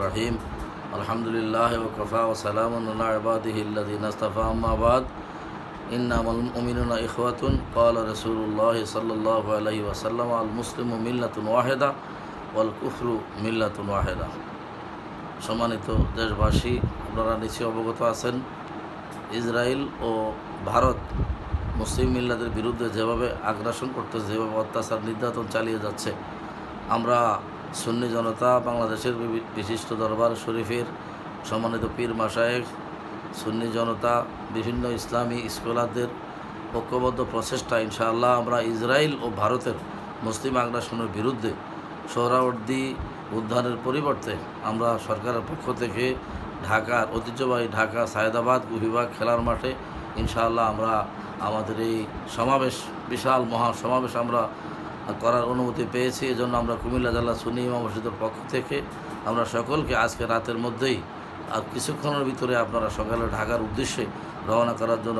রহিম আলহামদুলিল্লাহ ওয়া সালামুন আলা ইবাদিহিল্লাযিনা ইসতাফা আম্মা বাদ ইন্নামাল মুমিনুনা ইখওয়াতুন ক্বালা রাসূলুল্লাহ সাল্লাল্লাহু আলাইহি ওয়াসাল্লাম আল মুসলিমু মিল্লাতুন ওয়াহিদা ওয়াল কুফরু মিল্লাতুন ওয়াহিদা। সম্মানিত দেশবাসী, আপনারা নিশ্চয়ই অবগত আছেন ইসরায়েল ও ভারত মুসলিম মিল্লাতের বিরুদ্ধে যেভাবে আগ্রাসন করতেছে, যেভাবে অত্যাচার নির্যাতন চালিয়ে যাচ্ছে। আমরা সুন্নি জনতা, বাংলাদেশের বিশিষ্ট দরবার শরীফের সম্মানিত পীর মাশায়েখ, সুন্নি জনতা, বিভিন্ন ইসলামী স্কলারদের ঐক্যবদ্ধ প্রচেষ্টা ইনশাআল্লাহ আমরা ইসরায়েল ও ভারতের মুসলিম আগ্রাসনের বিরুদ্ধে সোহরাওয়ার্দী উদ্যানের পরিবর্তে আমরা সরকারের পক্ষ থেকে ঢাকার ঐতিহ্যবাহী ঢাকা সায়েদাবাদ বিভাগ খেলার মাঠে ইনশাআল্লাহ আমরা আমাদের এই সমাবেশ, বিশাল মহাসমাবেশ আমরা করার অনুমতি পেয়েছি। এজন্য আমরা কুমিল্লা জেলা সুন্নি ইমাম মসজিদের পক্ষ থেকে আমরা সকলকে আজকে রাতের মধ্যেই আর কিছুক্ষণের ভিতরে আপনারা সকালে ঢাকার উদ্দেশ্যে রওনা করার জন্য